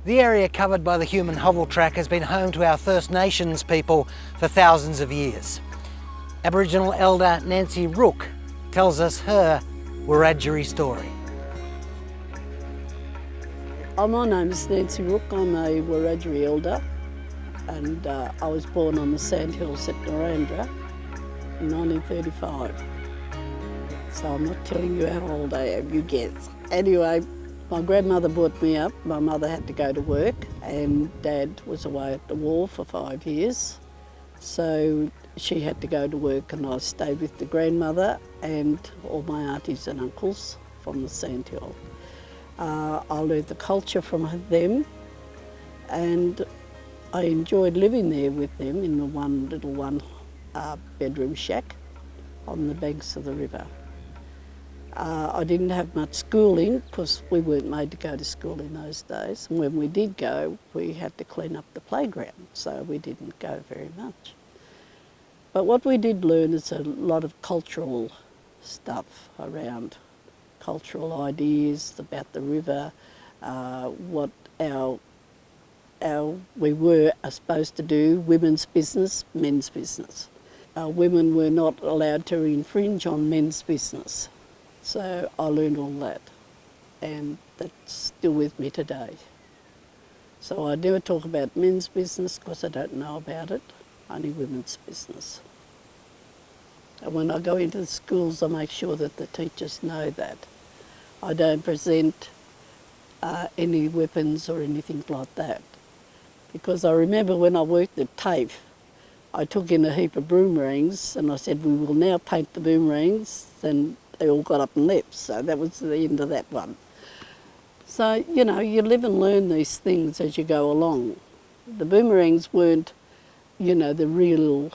The area covered by the human hovel track has been home to our First Nations people for thousands of years. Aboriginal elder Nancy Rook tells us her Wiradjuri story. My name is Nancy Rook. I'm a Wiradjuri elder, and I was born on the sandhills at Narandra in 1935. So I'm not telling you how old I am, you guess. Anyway, my grandmother brought me up. My mother had to go to work and Dad was away at the war for 5 years. So she had to go to work and I stayed with the grandmother and all my aunties and uncles from the sandhill. I learned the culture from them and I enjoyed living there with them in the one bedroom shack on the banks of the river. I didn't have much schooling because we weren't made to go to school in those days. And when we did go, we had to clean up the playground, so we didn't go very much. But what we did learn is a lot of cultural stuff around cultural ideas about the river, what we were supposed to do, women's business, men's business. Women were not allowed to infringe on men's business. So I learned all that, and that's still with me today. So I never talk about men's business because I don't know about it, only women's business. And when I go into the schools, I make sure that the teachers know that. I don't present any weapons or anything like that. Because I remember when I worked at TAFE, I took in a heap of boomerangs and I said, we will now paint the boomerangs, and they all got up and left, so that was the end of that one. So, you know, you live and learn these things as you go along. The boomerangs weren't, you know, the real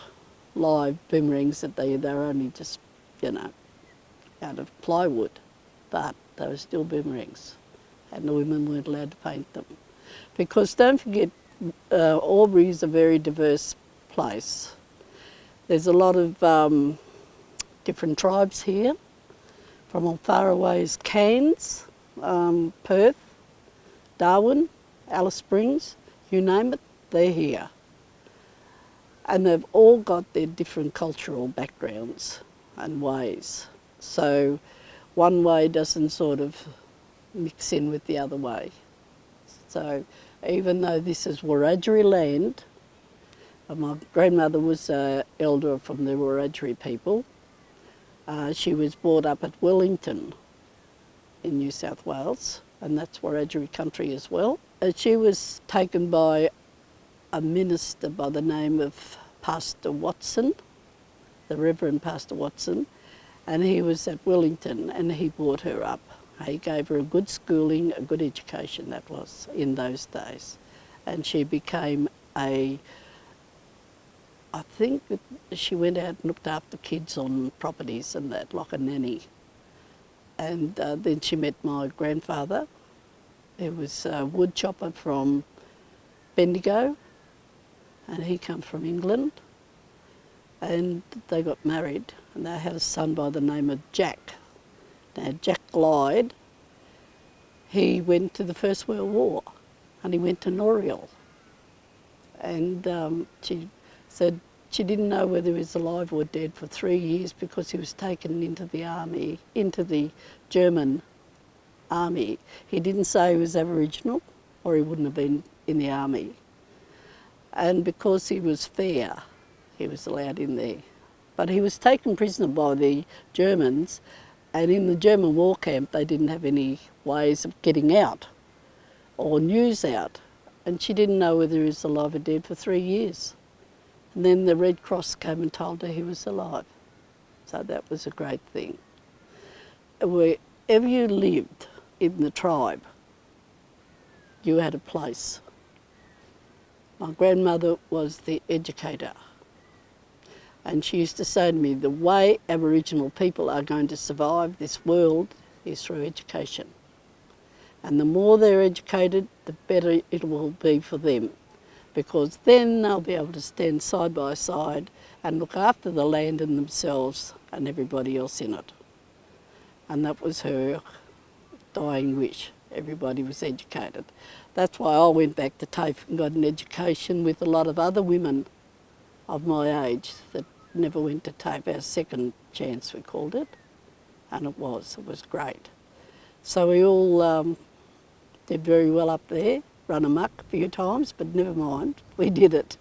live boomerangs that they're only just, you know, out of plywood, but they were still boomerangs, and the women weren't allowed to paint them. Because don't forget, Albury is a very diverse place. There's a lot of different tribes here, from as far away as Cairns, Perth, Darwin, Alice Springs, you name it, they're here. And they've all got their different cultural backgrounds and ways. So one way doesn't sort of mix in with the other way. So even though this is Wiradjuri land, my grandmother was an elder from the Wiradjuri people. She was brought up at Wellington in New South Wales, and that's Wiradjuri country as well. She was taken by a minister by the name of Pastor Watson, the Reverend Pastor Watson, and he was at Wellington and he brought her up. He gave her a good schooling, a good education, that was, in those days. And she became I think that she went out and looked after kids on properties and that, like a nanny. And then she met my grandfather, who was a wood chopper from Bendigo, and he came from England. And they got married, and they had a son by the name of Jack. Now, Jack Glyde, he went to the First World War, and he went to Noriel. And she said she didn't know whether he was alive or dead for 3 years because he was taken into the army, into the German army. He didn't say he was Aboriginal or he wouldn't have been in the army. And because he was fair, he was allowed in there. But he was taken prisoner by the Germans, and in the German war camp they didn't have any ways of getting out or news out. And she didn't know whether he was alive or dead for 3 years. And then the Red Cross came and told her he was alive. So that was a great thing. Wherever you lived in the tribe, you had a place. My grandmother was the educator. And she used to say to me, the way Aboriginal people are going to survive this world is through education. And the more they're educated, the better it will be for them, because then they'll be able to stand side by side and look after the land and themselves and everybody else in it. And that was her dying wish. Everybody was educated. That's why I went back to TAFE and got an education with a lot of other women of my age that never went to TAFE. Our second chance, we called it, and it was great. So we all did very well up there, run amok a few times, but never mind, we did it.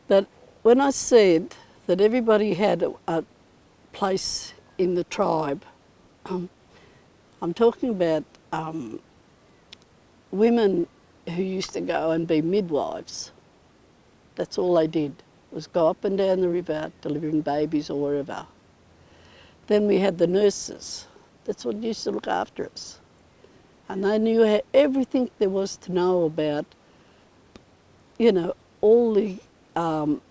But when I said that everybody had a place in the tribe, I'm talking about women who used to go and be midwives. That's all they did, was go up and down the river delivering babies or wherever. Then we had the nurses. That's what used to look after us. And they knew everything there was to know about, you know, all the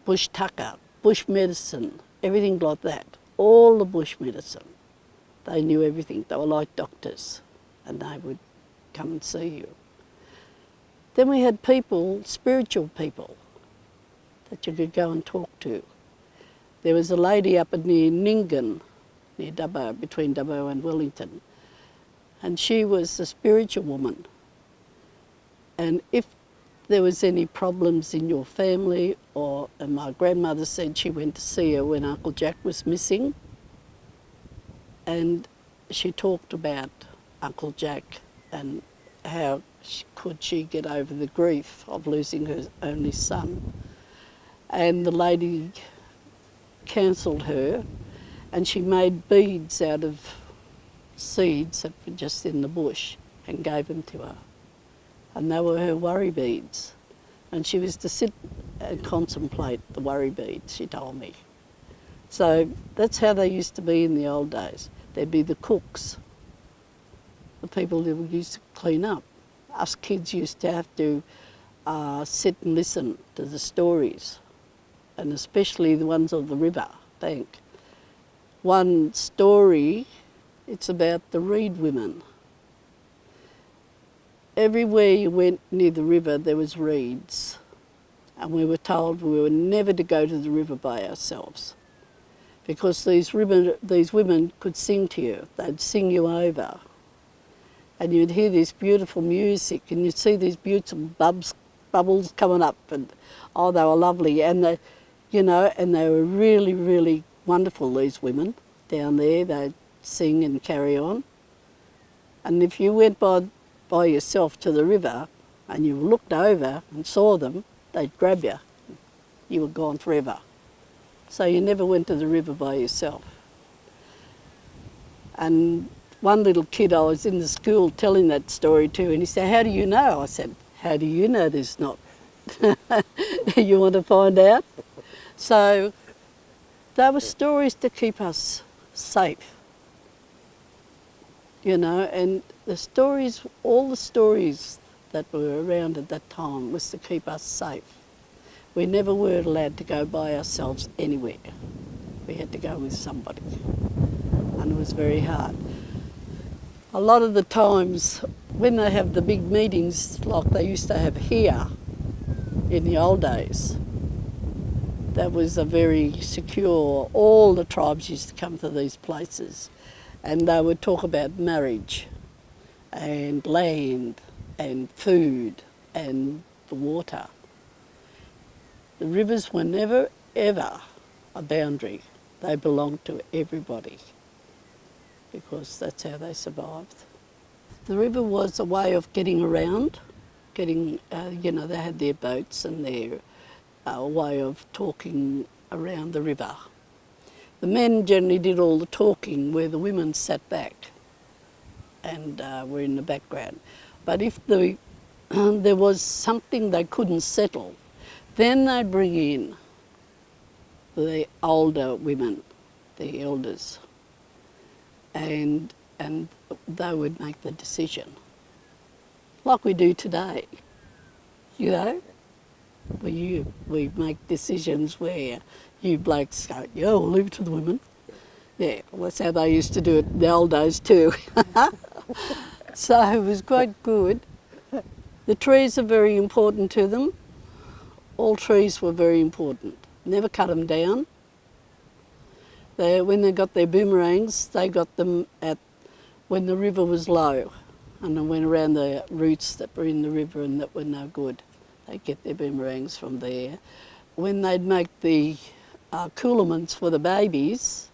bush tucker, bush medicine, everything like that. All the bush medicine. They knew everything. They were like doctors, and they would come and see you. Then we had people, spiritual people, that you could go and talk to. There was a lady up near Ningen, near Dubbo, between Dubbo and Wellington, and she was a spiritual woman. And if there was any problems in your family, and my grandmother said she went to see her when Uncle Jack was missing, and she talked about Uncle Jack and how could she get over the grief of losing her only son. And the lady counselled her, and she made beads out of seeds that were just in the bush and gave them to her. And they were her worry beads. And she was to sit and contemplate the worry beads, she told me. So that's how they used to be in the old days. There'd be the cooks, the people that we used to clean up. Us kids used to have to sit and listen to the stories, and especially the ones of the river bank. One story, it's about the reed women. Everywhere you went near the river, there was reeds, and we were told we were never to go to the river by ourselves, because these women could sing to you. They'd sing you over, and you'd hear this beautiful music, and you'd see these beautiful bubbles coming up, and oh, they were lovely, and they, you know, and they were really, really wonderful. These women down there, they'd sing and carry on, and if you went by yourself to the river, and you looked over and saw them, they'd grab you. You were gone forever. So you never went to the river by yourself. And one little kid, I was in the school telling that story to, and he said, "How do you know?" I said, "How do you know there's not?" You want to find out? So they were stories to keep us safe, you know, and the stories, all the stories that were around at that time was to keep us safe. We never were allowed to go by ourselves anywhere. We had to go with somebody, and it was very hard. A lot of the times when they have the big meetings like they used to have here in the old days, that was a very secure, all the tribes used to come to these places, and they would talk about marriage and land and food and the water. The rivers were never, ever a boundary. They belonged to everybody, because that's how they survived. The river was a way of getting around, you know, they had their boats and their way of talking around the river. The men generally did all the talking, where the women sat back and were in the background. But if there was something they couldn't settle, then they'd bring in the older women, the elders, and they would make the decision, like we do today, you know. We make decisions where you blokes go, "Yeah, we'll leave it to the women." Yeah, well, that's how they used to do it in the old days too. So it was quite good. The trees are very important to them. All trees were very important. Never cut them down. When they got their boomerangs, they got them when the river was low, and then went around the roots that were in the river and that were no good. They'd get their boomerangs from there. When they'd make the coolaments for the babies,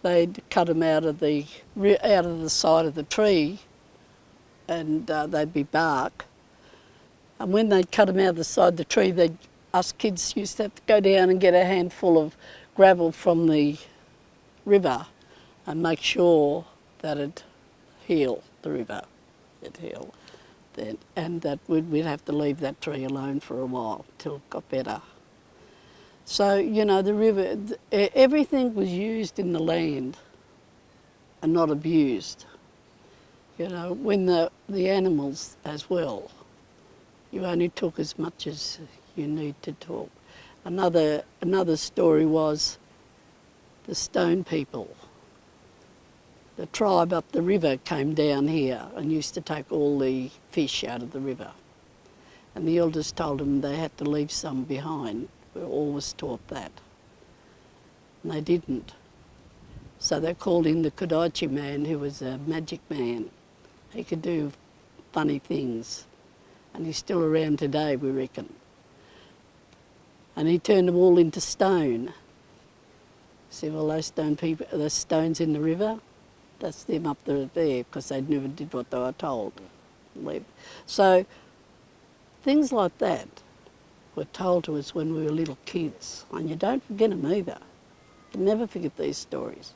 they'd cut them out of the side of the tree, and they'd be bark. And when they'd cut them out of the side of the tree, us kids used to have to go down and get a handful of gravel from the river and make sure that it healed, the river, it healed. Then, and that we'd have to leave that tree alone for a while till it got better. So, you know, the river, everything was used in the land and not abused. You know, when the animals as well, you only took as much as you need to talk. Another story was the Stone people. The tribe up the river came down here and used to take all the fish out of the river. And the elders told them they had to leave some behind. We were always taught that. And they didn't. So they called in the Kodachi man, who was a magic man. He could do funny things. And he's still around today, we reckon. And he turned them all into stone. See, well, those stones in the river, that's them up there, because they never did what they were told. So things like that were told to us when we were little kids, and you don't forget them either. You never forget these stories.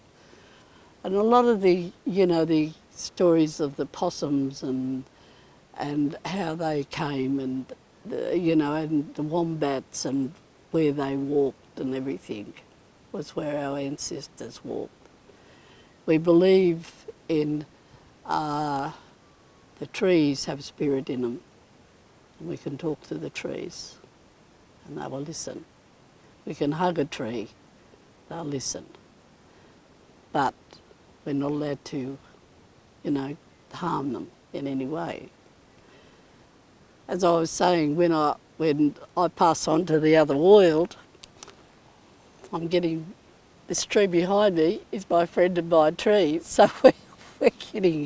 And a lot of the, you know, the stories of the possums and how they came, and you know, and the wombats and where they walked and everything was where our ancestors walked. We believe in the trees have spirit in them. We can talk to the trees and they will listen. We can hug a tree, they'll listen. But we're not allowed to, you know, harm them in any way. As I was saying, when I pass on to the other world, I'm getting, this tree behind me is my friend and my tree, so we're getting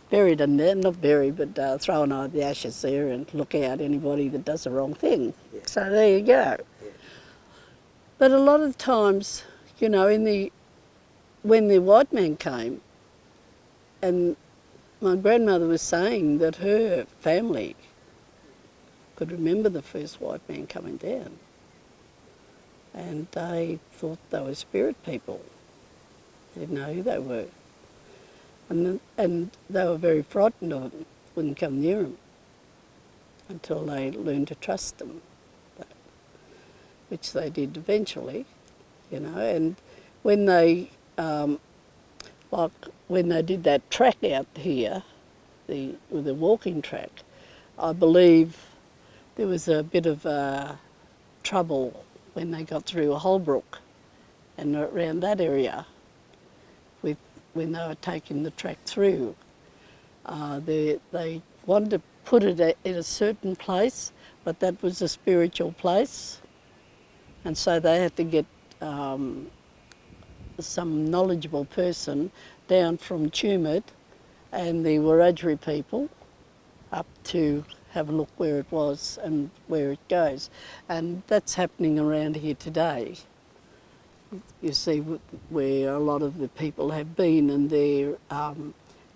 buried in there, not buried, but throwing out the ashes there and look out anybody that does the wrong thing. Yeah. So there you go. Yeah. But a lot of times, you know, when the white man came, and my grandmother was saying that her family could remember the first white man coming down. And they thought they were spirit people. They didn't know who they were. And they were very frightened of them, wouldn't come near them until they learned to trust them, which they did eventually, you know. And when they, like when they did that track out here, the walking track, I believe there was a bit of trouble when they got through Holbrook and around that area when they were taking the track through. They wanted to put it in a certain place, but that was a spiritual place, and so they had to get some knowledgeable person down from Tumut and the Wiradjuri people up to have a look where it was and where it goes. And that's happening around here today. You see where a lot of the people have been, and their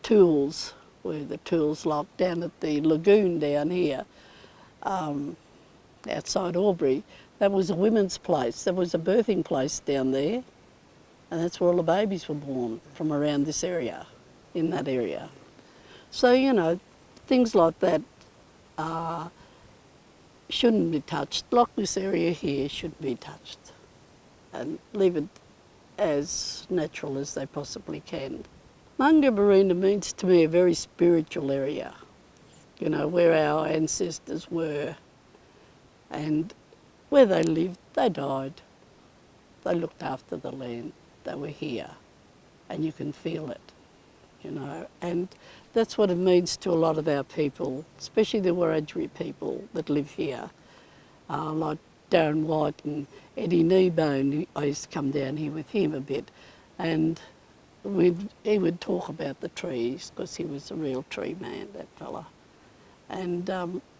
tools, where the tools locked down at the lagoon down here, outside Albury. That was a women's place. There was a birthing place down there, and that's where all the babies were born, from around this area, in that area. So, you know, things like that shouldn't be touched. Like this area here shouldn't be touched, and leave it as natural as they possibly can. Mungabareena means to me a very spiritual area, you know, where our ancestors were, and where they lived, they died. They looked after the land, they were here, and you can feel it, you know. And that's what it means to a lot of our people, especially the Wiradjuri people that live here, like Darren White and Eddie Kneebone. I used to come down here with him a bit, and he would talk about the trees because he was a real tree man, that fella. And,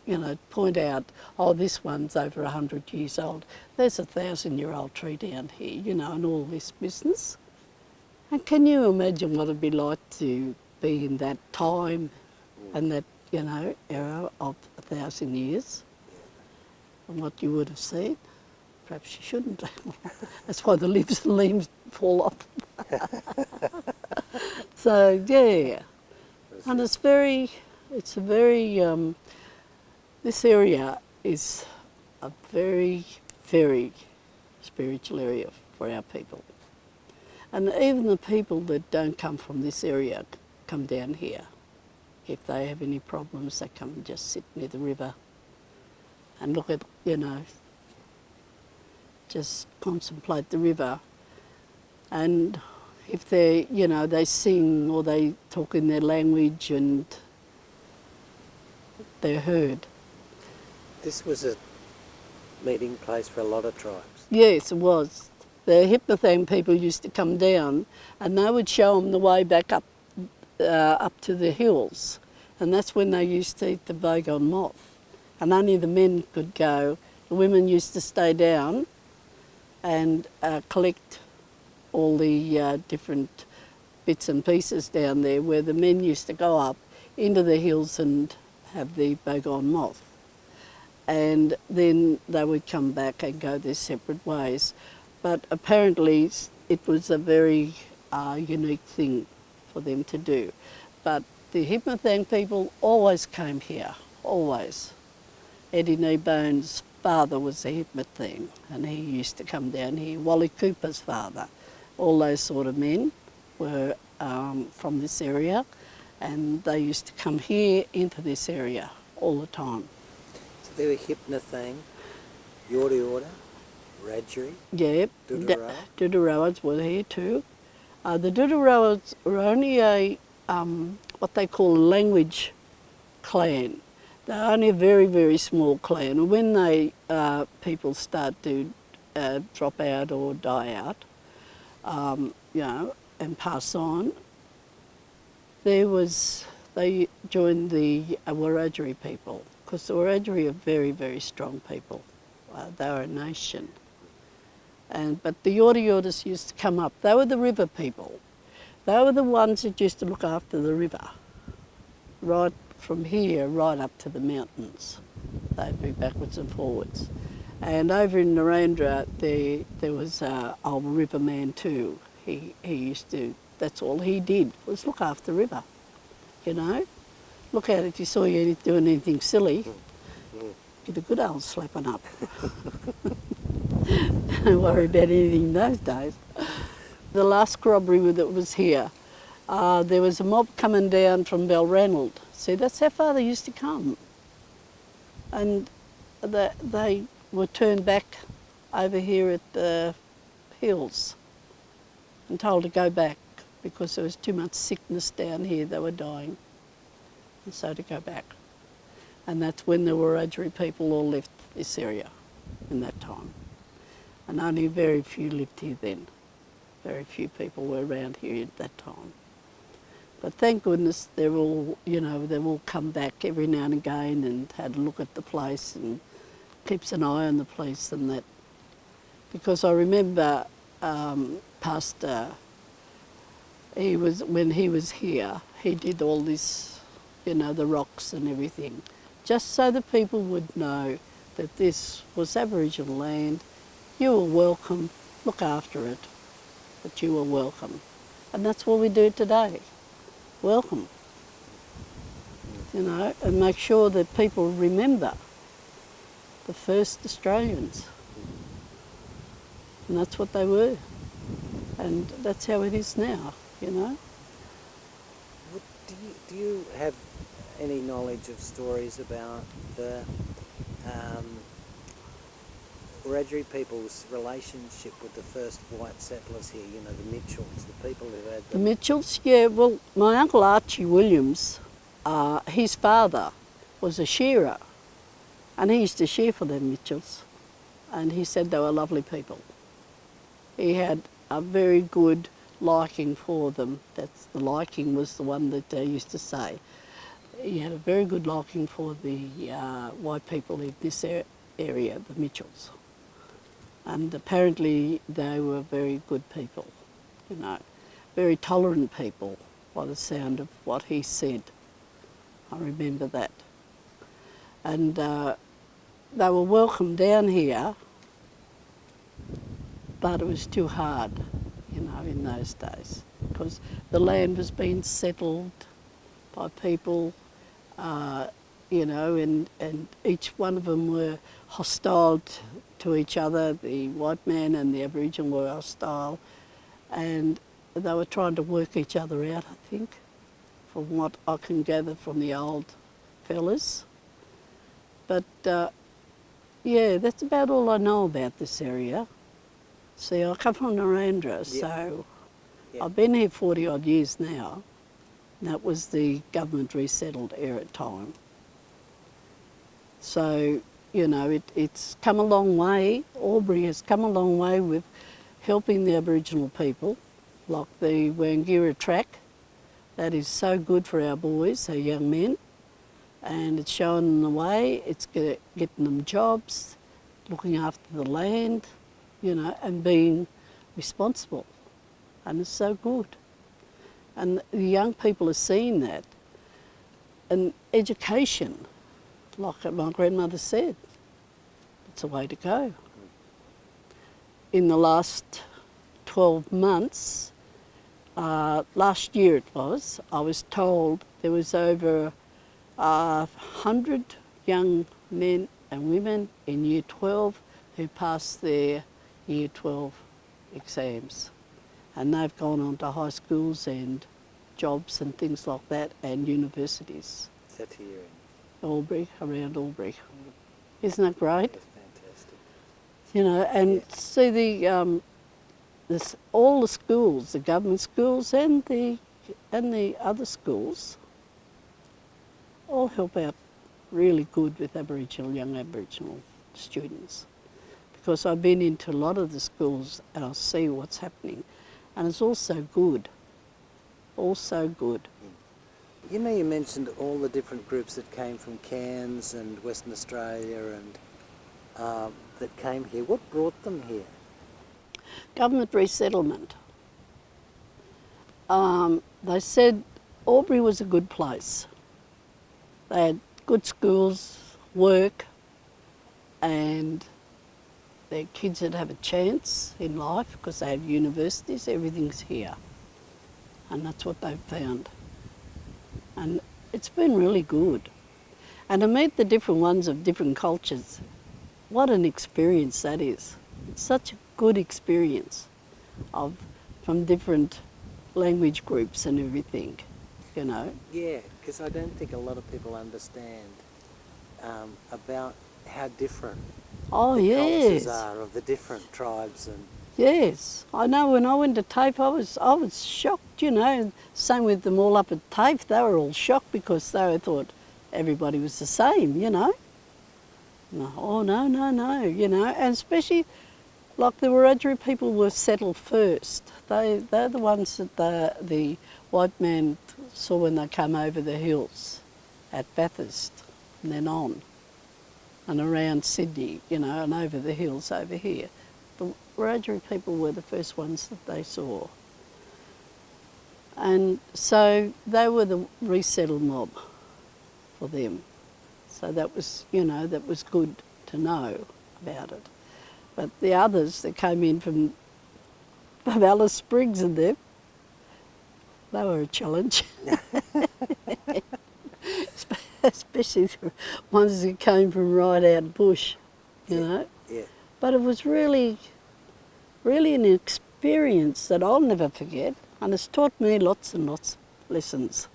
you know, point out, oh, this one's over 100 years old. There's a 1,000-year-old tree down here, you know, and all this business. And can you imagine what it'd be like to be in that time and that, you know, era of 1,000 years and what you would have seen? Perhaps you shouldn't. That's why the leaves and limbs fall off. So, yeah. And it's a very, this area is a very, very spiritual area for our people. And even the people that don't come from this area come down here. If they have any problems, they come and just sit near the river and look at, you know, just contemplate the river. And if they, you know, they sing or they talk in their language and they're heard. This was a meeting place for a lot of tribes. Yes, it was. The Hypnothang people used to come down and they would show them the way back up to the hills. And that's when they used to eat the boggon moth. And only the men could go. The women used to stay down and collect all the different bits and pieces down there, where the men used to go up into the hills and have the boggon moth. And then they would come back and go their separate ways. But apparently it was a very unique thing for them to do. But the Hypnothang people always came here, always. Eddie Kneebone's father was a Hypnothang and he used to come down here. Wally Cooper's father, all those sort of men were from this area, and they used to come here into this area all the time. So there were Hypnothang, Yorta, Radjuri, Yeah, Dudarawa. Dudarawas were here too. The Dudarawas were only a what they call a language clan. They're only a very, very small clan. And when they people start to drop out or die out, you know, and pass on, they joined the Wiradjuri people, because the Wiradjuri are very, very strong people. They are a nation. But the Yortas used to come up. They were the river people. They were the ones that used to look after the river, right from here right up to the mountains. They'd be backwards and forwards. And over in Narendra, there was an old river man too. He used to, that's all he did, was look after the river, you know. Look out if you saw you doing anything silly, get a good old slapping up. Don't worry about anything those days. The last robbery that was here, there was a mob coming down from Balranald. See, that's how far they used to come. And they were turned back over here at the hills and told to go back because there was too much sickness down here, they were dying. And so to go back. And that's when the Wiradjuri people all left this area in that time. And only very few lived here then. Very few people were around here at that time. But thank goodness they're all, you know, they've all come back every now and again and had a look at the place and keeps an eye on the place and that. Because I remember Pastor, when he was here, he did all this, you know, the rocks and everything, just so the people would know that this was Aboriginal land. You were welcome, look after it, but you were welcome. And that's what we do today. Welcome, you know, and make sure that people remember the first Australians. And that's what they were. And that's how it is now, you know. Do you have any knowledge of stories about the Wiradjuri people's relationship with the first white settlers here, you know, the Mitchells, the people who had The Mitchells, yeah, well, my uncle Archie Williams, his father was a shearer, and he used to shear for them Mitchells, and he said they were lovely people. He had a very good liking for them. That's the liking was the one that they used to say. He had a very good liking for the white people in this area, the Mitchells. And apparently they were very good people, you know, very tolerant people by the sound of what he said. I remember that. And they were welcome down here, but it was too hard, you know, in those days, because the land was being settled by people, you know, and each one of them were hostile to each other. The white man and the Aboriginal were hostile, and they were trying to work each other out, I think, from what I can gather from the old fellas. But yeah, that's about all I know about this area. See, I come from Narendra, so I've been here 40 odd years now. That was the government resettled era time. So, you know, it's come a long way. Albury has come a long way with helping the Aboriginal people, like the Wangira track. That is so good for our boys, our young men, and it's showing them the way. It's getting them jobs, looking after the land, you know, and being responsible. And it's so good. And the young people are seeing that. And education, like my grandmother said, it's the way to go. In the last 12 months, last year it was, I was told there was over 100 young men and women in Year 12 who passed their Year 12 exams. And they've gone on to high schools and jobs and things like that, and universities. Is that here in Albury, around Albury. Isn't that great? That's fantastic. You know, and see all the schools, the government schools and the other schools, all help out really good with young Aboriginal students. Because I've been into a lot of the schools and I see what's happening. And it's also good, also good. You know, you mentioned all the different groups that came from Cairns and Western Australia and that came here. What brought them here? Government resettlement. They said Albury was a good place. They had good schools, work, and their kids would have a chance in life because they have universities, everything's here. And that's what they've found. And it's been really good. And to meet the different ones of different cultures, what an experience that is. It's such a good experience from different language groups and everything, you know. Yeah, because I don't think a lot of people understand about how different cultures are of the different tribes and. Yes, I know when I went to TAFE I was shocked, you know. Same with them all up at TAFE, they were all shocked because they thought everybody was the same, you know. No, oh no, you know, and especially like the Wiradjuri people were settled first. They're the ones that the white man saw when they came over the hills at Bathurst and then on and around Sydney, you know, and over the hills over here. The Wiradjuri people were the first ones that they saw. And so they were the resettled mob for them. So that was, you know, that was good to know about it. But the others that came in from Alice Springs and them, they were a challenge. Especially the ones that came from right out bush, you know. Yeah. But it was really an experience that I'll never forget, and it's taught me lots and lots of lessons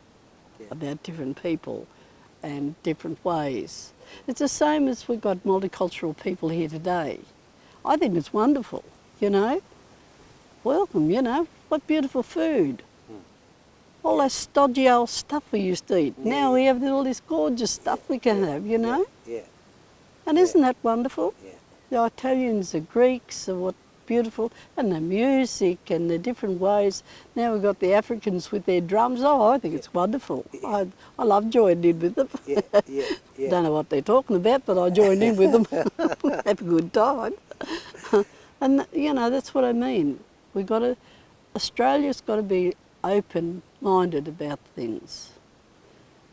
about different people and different ways. It's the same as we've got multicultural people here today. I think it's wonderful, you know. Welcome, you know, what beautiful food. All that stodgy old stuff we used to eat. Yeah. Now we have all this gorgeous stuff we can have, you know. Yeah. And isn't that wonderful? Yeah. The Italians, the Greeks, beautiful, and the music and the different ways. Now we've got the Africans with their drums. Oh, I think it's wonderful. I love joining in with them. Yeah, yeah, yeah. Don't know what they're talking about, but I join in with them. Have a good time. And you know, that's what I mean. Australia's got to be open-minded about things.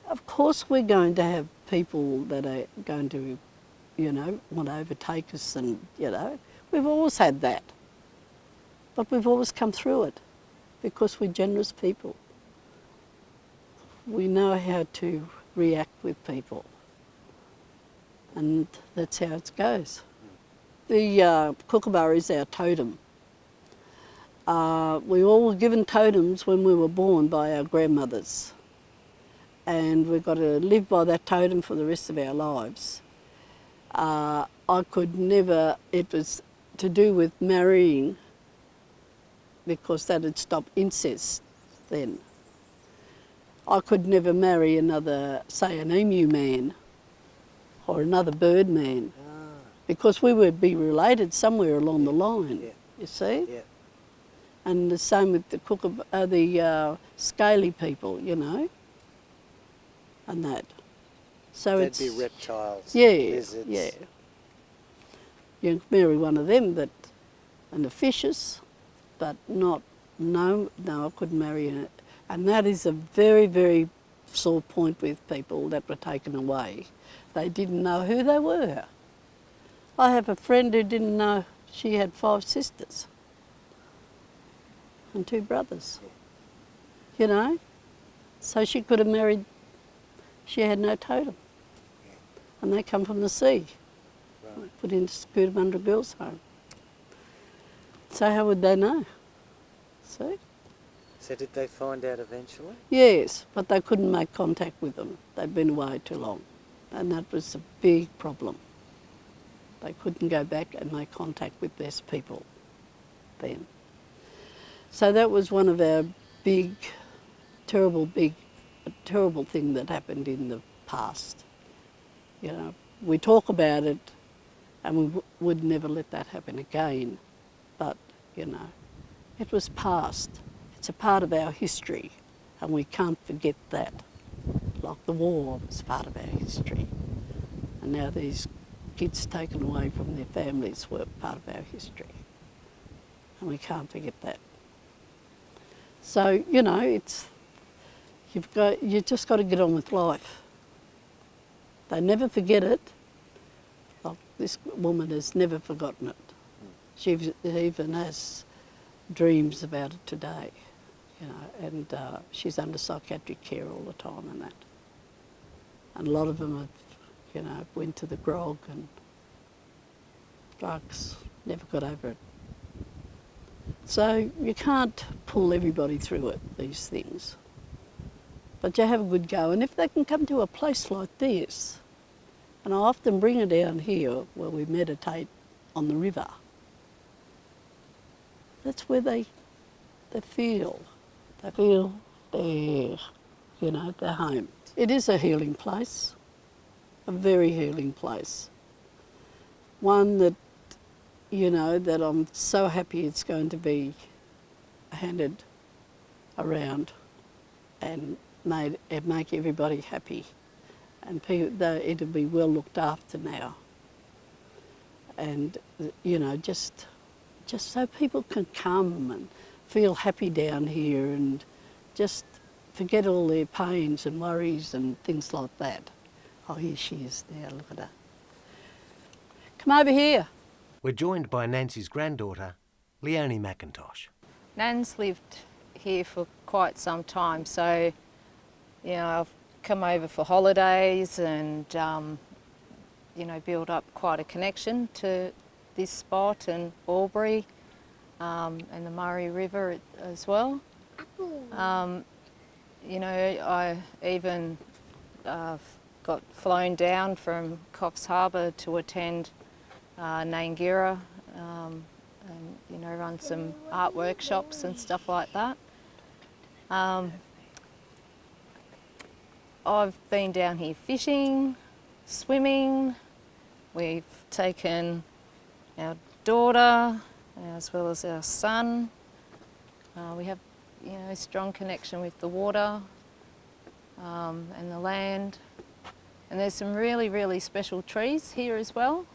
Of course we're going to have people that are going to, you know, want to overtake us, and, you know, we've always had that. But we've always come through it because we're generous people. We know how to react with people, and that's how it goes. The kookaburra is our totem. We all were given totems when we were born by our grandmothers, and we've got to live by that totem for the rest of our lives. I could never, it was to do with marrying, because that had stopped incest then. I could never marry another, say, an emu man or another bird man, because we would be related somewhere along the line, you see? Yeah. And the same with the scaly people, you know, and that. So They'd be reptiles, yeah, lizards. yeah. You marry one of them, and the fishes, but no, I couldn't marry it. And that is a very, very sore point with people that were taken away. They didn't know who they were. I have a friend who didn't know she had 5 sisters and 2 brothers, you know. So she could have married, she had no totem. And they come from the sea, put into Scootamundra Girls' Home. So how would they know? See? So did they find out eventually? Yes, but they couldn't make contact with them. They'd been away too long. And that was a big problem. They couldn't go back and make contact with their people then. So that was one of our terrible thing that happened in the past. You know, we talk about it and we would never let that happen again. But, you know, it was past. It's a part of our history and we can't forget that. Like the war was part of our history. And now these kids taken away from their families were part of our history. And we can't forget that. So, you know, you just got to get on with life. They never forget it. Like this woman has never forgotten it. She even has dreams about it today, you know, and she's under psychiatric care all the time and that. And a lot of them have, you know, went to the grog and drugs, never got over it. So you can't pull everybody through it, these things. But you have a good go. And if they can come to a place like this, and I often bring her down here where we meditate on the river, that's where they feel they're, you know, they're home. It is a healing place, a very healing place. One that, you know, that I'm so happy it's going to be handed around and make everybody happy. And it'll be well looked after now. And, you know, just so people can come and feel happy down here and just forget all their pains and worries and things like that. Oh, here she is now, look at her. Come over here. We're joined by Nancy's granddaughter, Leonie McIntosh. Nan's lived here for quite some time, so, you know, I've come over for holidays and, you know, build up quite a connection to this spot and Albury and the Murray River as well. You know, I even got flown down from Coffs Harbour to attend Nangira and, you know, run some art workshops and stuff like that. I've been down here fishing, swimming. We've taken our daughter as well as our sun. We have, a strong connection with the water and the land. And there's some really, really special trees here as well.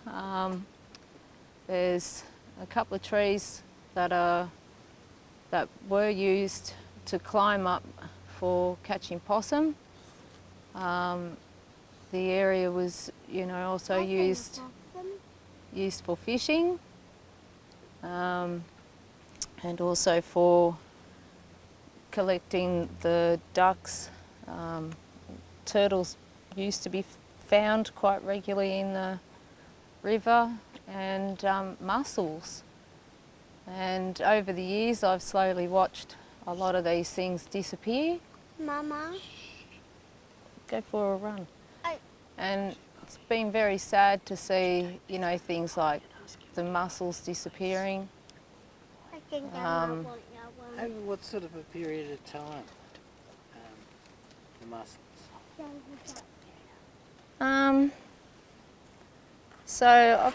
There's a couple of trees that were used to climb up for catching possum. The area was, also used for fishing, and also for collecting the ducks. Turtles used to be found quite regularly in the river, and mussels. And over the years I've slowly watched a lot of these things disappear. Mama. Go for a run. And it's been very sad to see, things like the mussels disappearing. I think I want that one. Over what sort of a period of time, the mussels? So I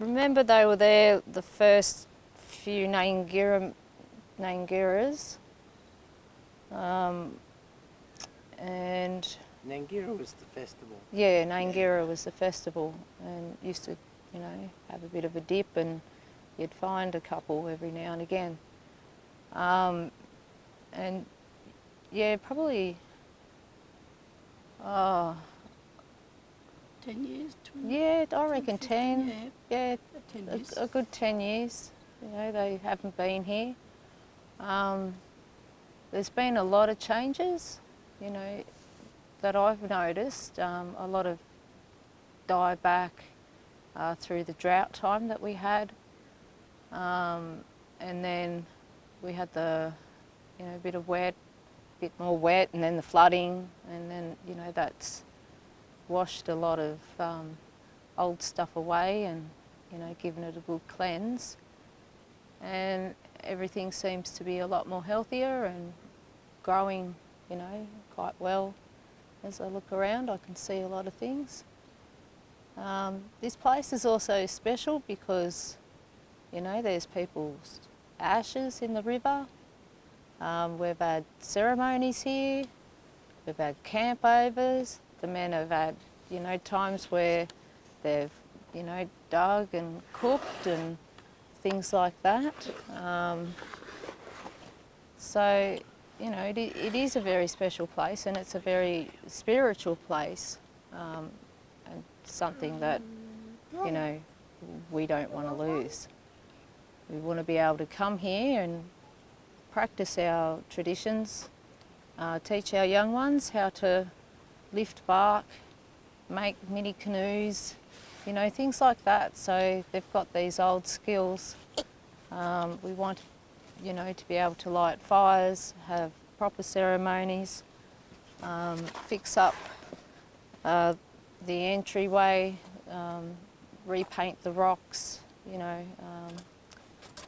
remember they were there the first few Nangiras. And Nangira was the festival. yeah, Nangira was the festival, and used to, have a bit of a dip, and you'd find a couple every now and again. And yeah, probably, 10 years? 20? yeah, I reckon 10. Yeah, Yeah, 10 years. a good 10 years. They haven't been here. There's been a lot of changes, that I've noticed. A lot of dieback through the drought time that we had. And then we had the, bit more wet, and then the flooding, and then, that's washed a lot of old stuff away and, given it a good cleanse. And everything seems to be a lot more healthier and growing, quite well. As I look around, I can see a lot of things. This place is also special because, there's people's ashes in the river. We've had ceremonies here. We've had campovers. The men have had, times where they've, dug and cooked and things like that. So, it is a very special place, and it's a very spiritual place, and something that, we don't want to lose. We want to be able to come here and practice our traditions, teach our young ones how to lift bark, make mini canoes, things like that. So they've got these old skills. We want, to be able to light fires, have proper ceremonies, fix up the entryway, repaint the rocks,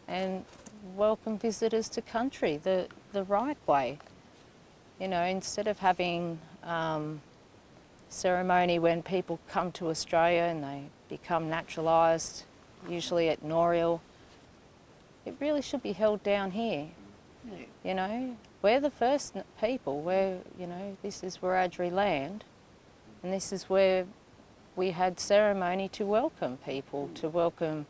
and welcome visitors to country the right way. Instead of having ceremony when people come to Australia and they become naturalised, usually at Noriel, it really should be held down here. We're the first people. This is Wiradjuri land, and this is where we had ceremony to welcome people, to welcome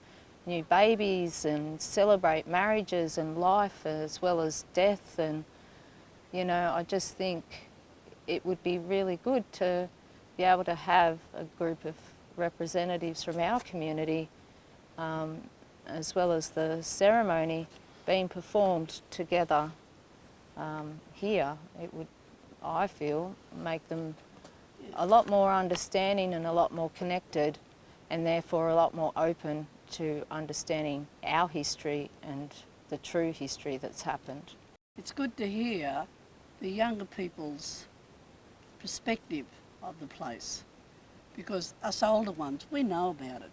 new babies and celebrate marriages and life as well as death. And, I just think it would be really good to be able to have a group of representatives from our community, as well as the ceremony being performed together here. It would, I feel, make them a lot more understanding and a lot more connected, and therefore a lot more open to understanding our history and the true history that's happened. It's good to hear the younger people's perspective of the place, because us older ones, we know about it.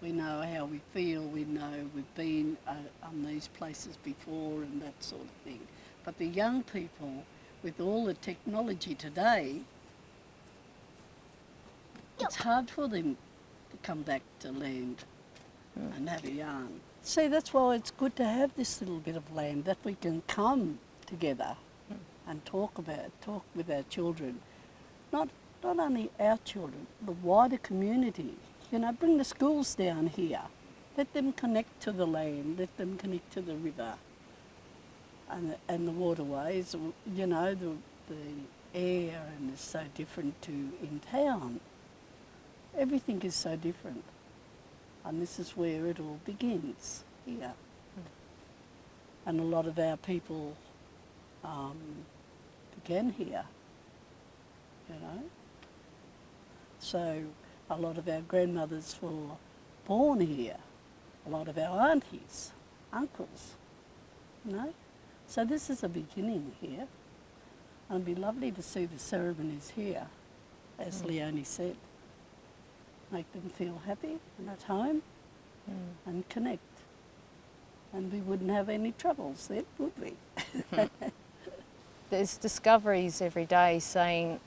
We know how we feel, we know we've been on these places before and that sort of thing. But the young people, with all the technology today, it's hard for them to come back to land. and have a yarn. See, that's why it's good to have this little bit of land that we can come together and talk with our children. Not only our children, the wider community. You know, bring the schools down here. Let them connect to the land, let them connect to the river and the waterways. You know, the air and is so different to in town. Everything is so different. And this is where it all begins, here. And a lot of our people began here, you know. So a lot of our grandmothers were born here. A lot of our aunties, uncles, you know. So this is a beginning here. And it'd be lovely to see the ceremonies here, as Leonie said. Make them feel happy and at home and connect. And we wouldn't have any troubles then, would we? There's discoveries every day saying,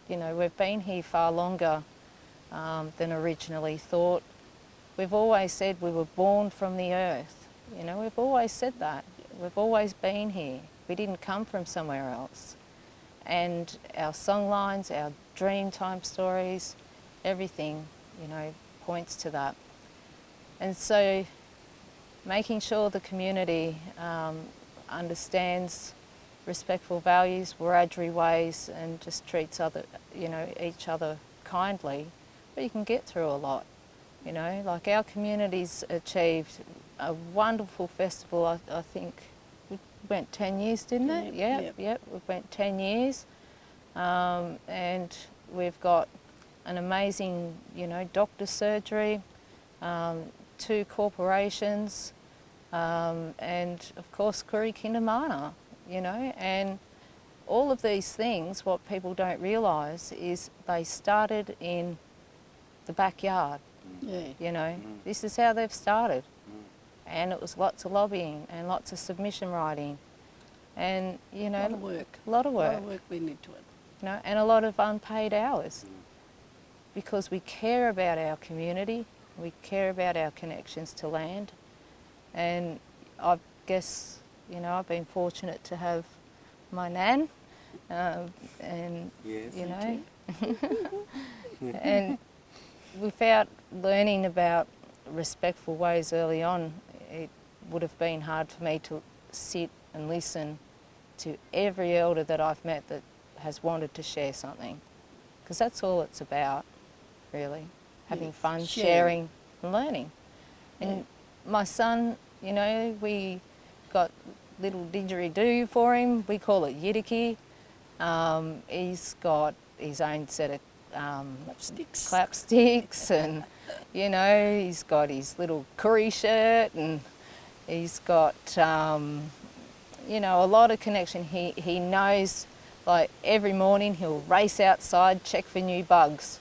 you know, we've been here far longer than originally thought. We've always said we were born from the earth. You know, we've always said that. We've always been here. We didn't come from somewhere else. And our songlines, our Dreamtime stories, everything, you know, points to that. And so making sure the community understands respectful values, Wiradjuri ways, and just treats each other kindly, but you can get through a lot. You know, like our community's achieved a wonderful festival. I think we went 10 years, didn't it? Yep. We went 10 years, and we've got an amazing, you know, doctor surgery, 2 corporations, and of course Kuri Kindamana, you know, and all of these things, what people don't realise is they started in the backyard. Yeah. You know, this is how they've started. And it was lots of lobbying and lots of submission writing and, you know, A lot of work. A lot of A work. lot of work went into it. You know, and a lot of unpaid hours because we care about our community, we care about our connections to land, and I guess, you know, I've been fortunate to have my nan, and Yes. you know, and without learning about respectful ways early on, it would have been hard for me to sit and listen to every elder that I've met that has wanted to share something, because that's all it's about, really, having fun, sharing and learning. And my son, you know, we got little didgeridoo for him, we call it Yidiki. He's got his own set of clapsticks and, you know, he's got his little curry shirt and he's got, you know, a lot of connection. He knows, like, every morning he'll race outside, check for new bugs,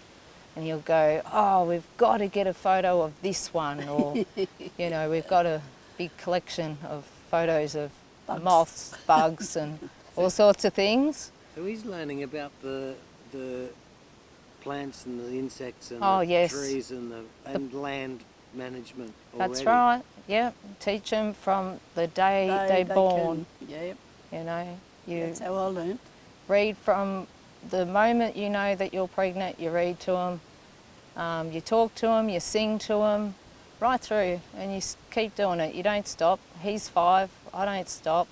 and he'll go, oh, we've got to get a photo of this one, or, you know, we've got a big collection of photos of moths, bugs and all sorts of things. So he's learning about the plants and the insects and Oh, the yes. trees and land management already. That's right, yeah. Teach them from the day they're born, Yep, you know. You that's how I learnt. read from the moment you know that you're pregnant, you read to them, you talk to them, you sing to them, right through, and you keep doing it. You don't stop. He's 5, I don't stop.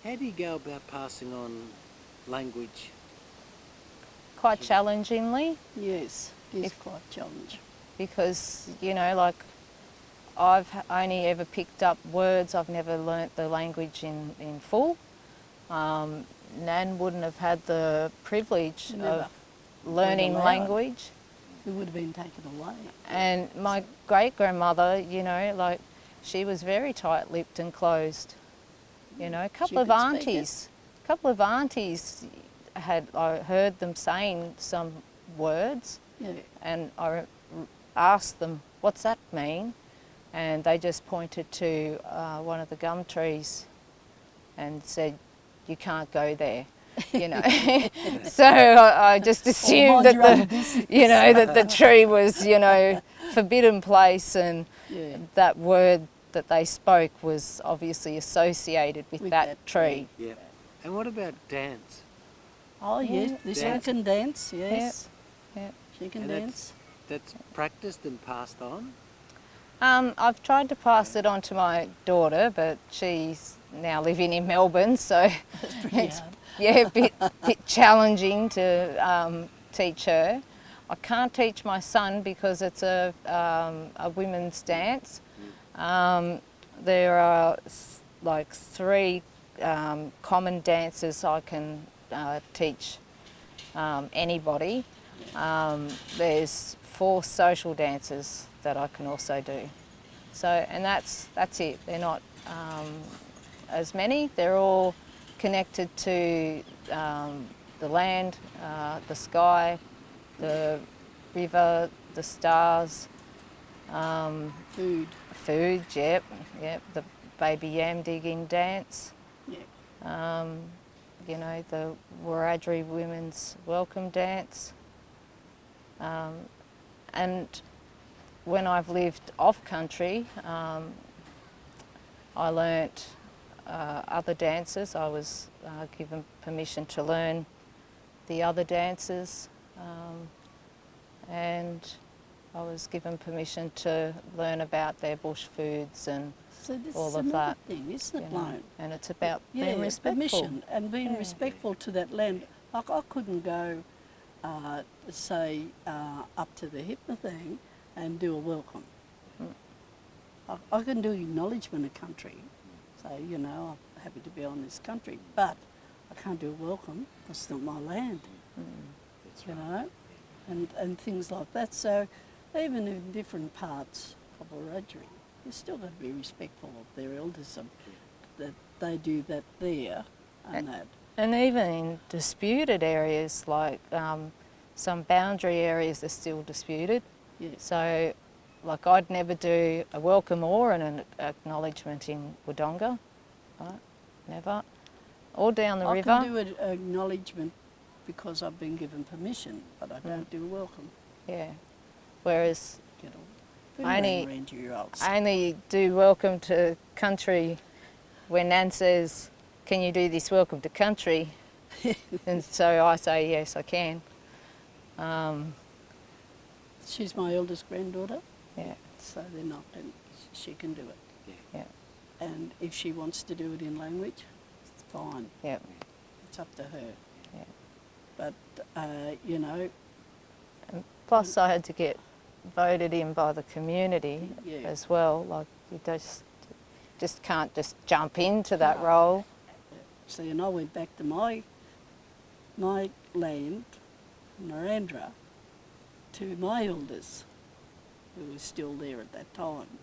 How do you go about passing on language? Quite challengingly, Yes, it is quite challenging. because, you know, like, I've only ever picked up words, I've never learnt the language in full. Nan wouldn't have had the privilege Never. of learning allowed. language. It would have been taken away. And my great-grandmother, you know, like, she was very tight-lipped and closed. You know, a couple of could speak aunties I heard them saying some words, Yeah. and I asked them, what's that mean? And they just pointed to one of the gum trees and said, you can't go there, you know. So I just assumed that that the tree was, you know, forbidden place, and Yeah. that word that they spoke was obviously associated with, With that, that tree. Yeah. And what about dance? Oh, yes, this one Dance. can dance, yes. Yep. She can And dance. that's practiced and passed on? I've tried to pass it on to my daughter, but she's now living in Melbourne, so Pretty it's hard. a bit challenging to teach her. I can't teach my son because it's a women's dance. There are like 3 common dances I can teach anybody. There's 4 social dances that I can also do. So, and that's it. They're not as many. They're all connected to the land, the sky, the river, the stars, Food. food. Yep. The baby yam digging dance. Yeah. You know, the Wiradjuri women's welcome dance. And when I've lived off country, I learnt other dances. I was given permission to learn the other dances, and I was given permission to learn about their bush foods and So this all is of another that. thing, isn't You it, know, Lauren? and it's about Yeah, being respectful. permission and being Yeah. respectful to that land. Like I couldn't go, say, up to the Hitler thing and do a welcome. I can do acknowledgement of country, say, you know, I'm happy to be on this country, but I can't do a welcome because it's not my land, That's you right. know, and things like that. So even in different parts of Wiradjuri, you still got to be respectful of their elders, that they do that there and that. And even in disputed areas, like some boundary areas are still disputed. Yes. So, like I'd never do a welcome or an acknowledgement in Wodonga, right? Never. Or down the river. I can do an acknowledgement because I've been given permission, but I don't do a welcome. Yeah. Whereas Get all Only- year-olds. I only do welcome to country when Nan says, "Can you do this welcome to country?" And so I say, "Yes, I can." She's my eldest granddaughter, Yeah. so they're not, and she can do it. Yeah. And if she wants to do it in language, it's fine. Yeah. It's up to her. Yeah. But, you know, And plus, I had to get voted in by the community Yeah. as well. Like you just can't just jump into that role. so and I went back to my land, Narendra, to my elders, who was still there at that time,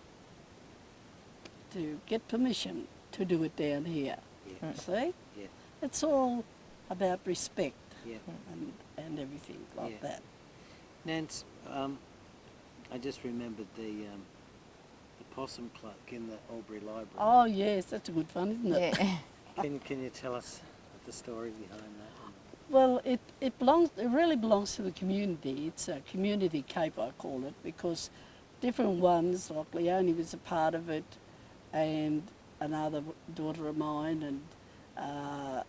to get permission to do it down here. Yeah. See? Yeah. It's all about respect Yeah. and everything like Yeah. that. Nance, I just remembered the possum cluck in the Albury Library. Oh yes, that's a good fun, isn't it? Yeah. Can you tell us the story behind that? Well, it really belongs to the community. It's a community cape, I call it, because different ones, like Leonie was a part of it, and another daughter of mine, and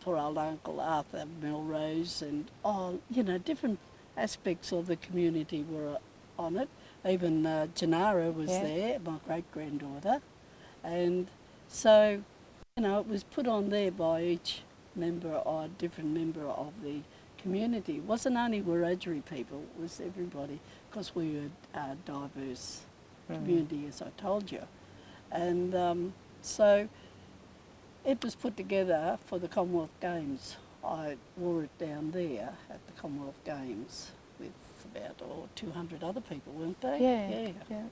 poor old Uncle Arthur Melrose, and different aspects of the community were on it. Even Janara was Yeah. there, my great granddaughter, and so it was put on there by each member or different member of the community. It wasn't only Wiradjuri people, it was everybody, because we were a diverse community, as I told you. And so it was put together for the Commonwealth Games. I wore it down there at the Commonwealth Games with about 200 other people, weren't they? Yeah.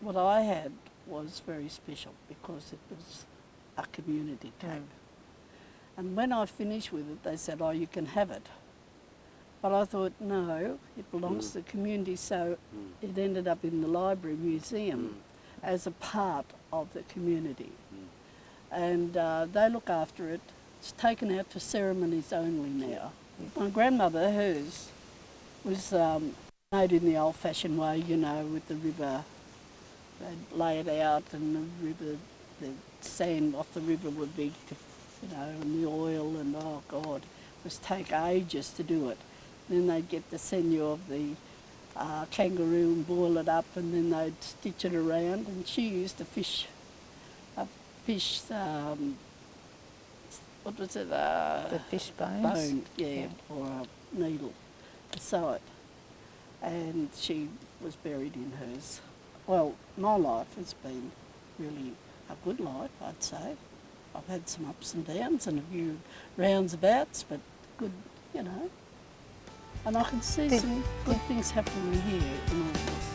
What I had was very special because it was a community cape. And when I finished with it, they said, "Oh, you can have it." But I thought, no, it belongs to the community, so it ended up in the library museum as a part of the community. And they look after it. It's taken out for ceremonies only now. My grandmother, hers, was made in the old-fashioned way, with the river they'd lay it out, and the sand off the river would be, and the oil, and oh God, it was take ages to do it. Then they'd get the sinew of the kangaroo and boil it up, and then they'd stitch it around. And she used to fish, what was it? The fish bones. Bone, yeah, or a needle to sew it. And she was buried in hers. Well, my life has been really a good life, I'd say. I've had some ups and downs and a few roundabouts, but good, And I can see some good things happening here in all this.